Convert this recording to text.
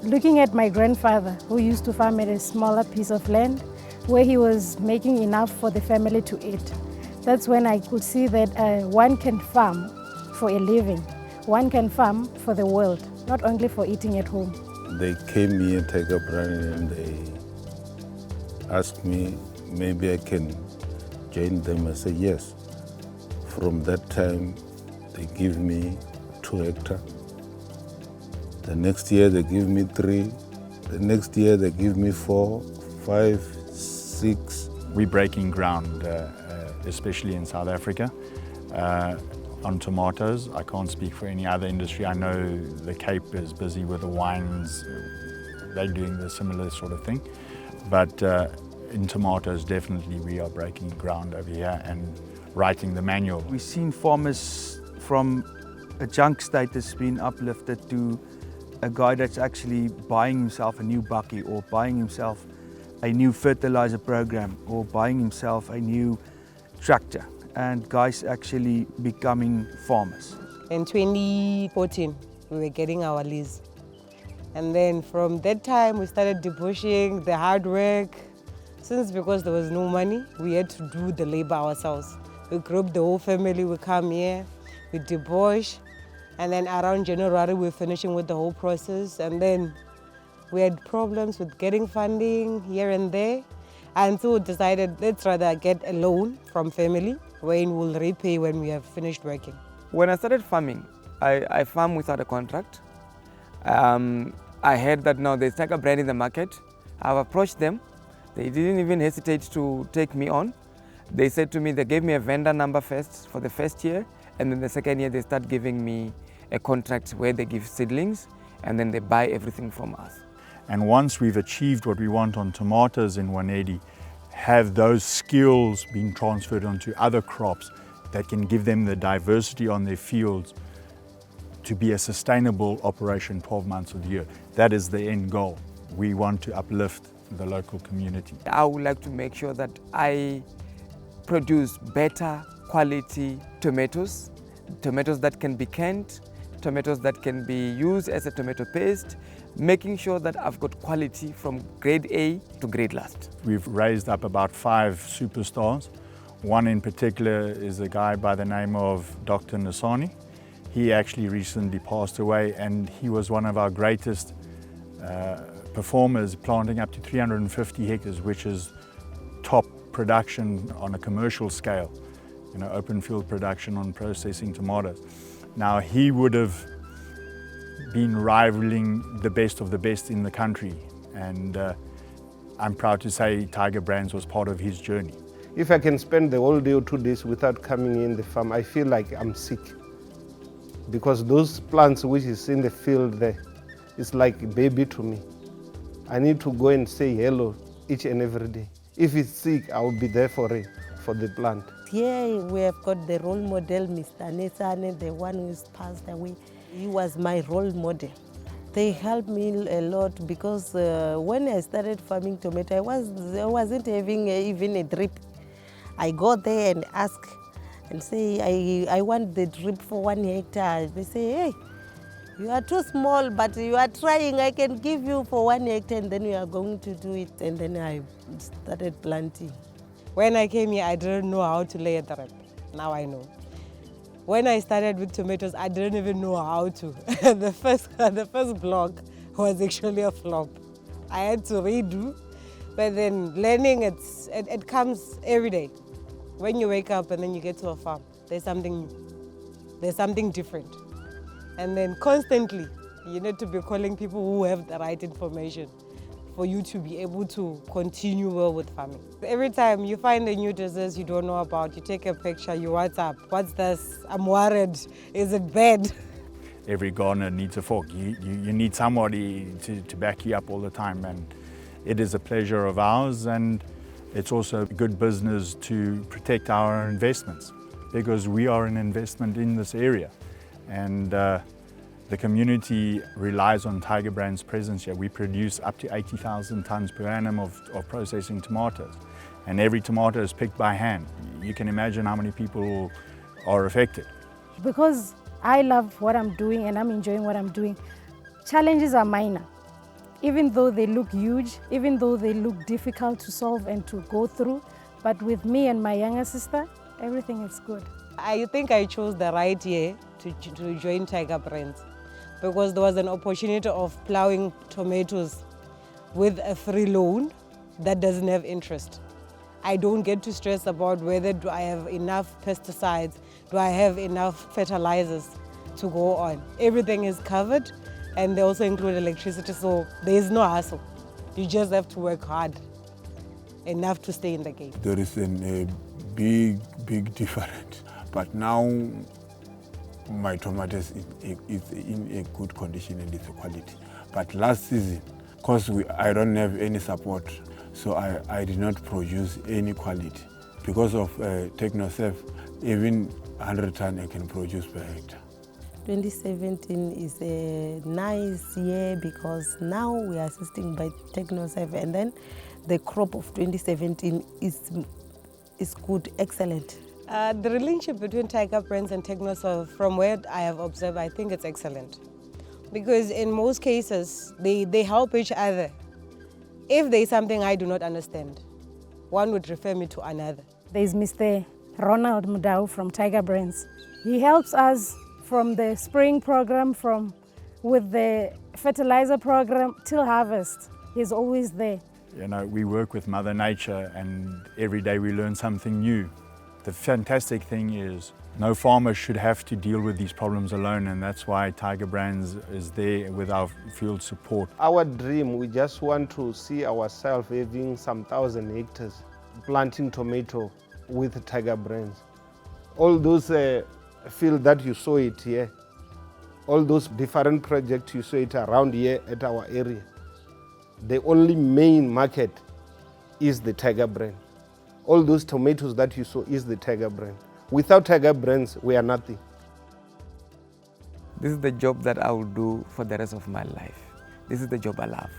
Looking at my grandfather, who used to farm at a smaller piece of land where he was making enough for the family to eat. That's when I could see that one can farm for a living. One can farm for the world, not only for eating at home. They came here, Tiger Brand, and they asked me maybe I can join them. I said yes. From that time, they give me 2 hectares. The next year they give me 3. The next year they give me 4, 5, 6. We're breaking ground, especially in South Africa, on tomatoes. I can't speak for any other industry. I know the Cape is busy with the wines. They're doing the similar sort of thing. But in tomatoes, definitely we are breaking ground over here and writing the manual. We've seen farmers from a junk state that's been uplifted to a guy that's actually buying himself a new bakkie, or buying himself a new fertilizer program, or buying himself a new tractor, and guys actually becoming farmers. In 2014, we were getting our lease. And then from that time, we started debushing, the hard work. Since because there was no money, we had to do the labor ourselves. We group the whole family, we come here, we debush. And then around January, we're finishing with the whole process. And then we had problems with getting funding here and there. And so we decided, let's rather get a loan from family, when we'll repay when we have finished working. When I started farming, I farm without a contract. I heard that now there's Tiger Brand in the market. I've approached them. They didn't even hesitate to take me on. They said to me, they gave me a vendor number first for the first year, and then the second year they start giving me a contract where they give seedlings and then they buy everything from us. And once we've achieved what we want on tomatoes in 180, have those skills being transferred onto other crops that can give them the diversity on their fields to be a sustainable operation 12 months of the year. That is the end goal. We want to uplift the local community. I would like to make sure that I produce better quality tomatoes, tomatoes that can be canned, tomatoes that can be used as a tomato paste, making sure that I've got quality from grade A to grade last. We've raised up about 5 superstars. One in particular is a guy by the name of Dr. Nasani. He actually recently passed away, and he was one of our greatest performers, planting up to 350 hectares, which is top production on a commercial scale, open field production on processing tomatoes. Now, he would have been rivaling the best of the best in the country, and I'm proud to say Tiger Brands was part of his journey. If I can spend the whole day or 2 days without coming in the farm, I feel like I'm sick. Because those plants which is in the field there, it's like a baby to me. I need to go and say hello each and every day. If it's sick, I will be there for it, for the plant. Here we have got the role model, Mr. Nesane, the one who's passed away. He was my role model. They helped me a lot because when I started farming tomato, I wasn't having even a drip. I go there and ask and say, I want the drip for 1 hectare. They say, hey, you are too small, but you are trying. I can give you for 1 hectare, and then we are going to do it. And then I started planting. When I came here, I didn't know how to lay a drip. Now I know. When I started with tomatoes, I didn't even know how to. The first block was actually a flop. I had to redo, but then learning, it comes every day. When you wake up and then you get to a farm, there's something new. There's something different. And then constantly, you need to be calling people who have the right information for you to be able to continue well with farming. Every time you find a new disease you don't know about, you take a picture, you WhatsApp, what's this? I'm worried, is it bad? Every gardener needs a fork. You need somebody to back you up all the time, and it is a pleasure of ours, and it's also good business to protect our investments, because we are an investment in this area, and the community relies on Tiger Brand's presence here. We produce up to 80,000 tons per annum of processing tomatoes, and every tomato is picked by hand. You can imagine how many people are affected. Because I love what I'm doing and I'm enjoying what I'm doing, challenges are minor. Even though they look huge, even though they look difficult to solve and to go through, but with me and my younger sister, everything is good. I think I chose the right year to join Tiger Brands because there was an opportunity of plowing tomatoes with a free loan that doesn't have interest. I don't get to stress about whether do I have enough pesticides, do I have enough fertilizers to go on. Everything is covered and they also include electricity, so there is no hassle. You just have to work hard enough to stay in the game. There is a big difference, but now my tomatoes is in a good condition and it's a quality. But last season, because I don't have any support, so I did not produce any quality. Because of TechnoServe, even 100 ton I can produce per hectare. 2017 is a nice year because now we are assisting by TechnoServe, and then the crop of 2017 is good, excellent. The relationship between Tiger Brands and TechnoServe, from what I have observed, I think it's excellent. Because in most cases, they help each other. If there is something I do not understand, one would refer me to another. There's Mr. Ronald Mudau from Tiger Brands. He helps us from the spraying program, with the fertilizer program till harvest. He's always there. You know, we work with Mother Nature and every day we learn something new. The fantastic thing is no farmer should have to deal with these problems alone, and that's why Tiger Brands is there with our field support. Our dream, we just want to see ourselves having some 1,000 hectares planting tomato with Tiger Brands. All those fields that you saw it here, all those different projects you saw it around here at our area, the only main market is the Tiger Brand. All those tomatoes that you saw is the Tiger Brand. Without Tiger Brands, we are nothing. This is the job that I will do for the rest of my life. This is the job I love.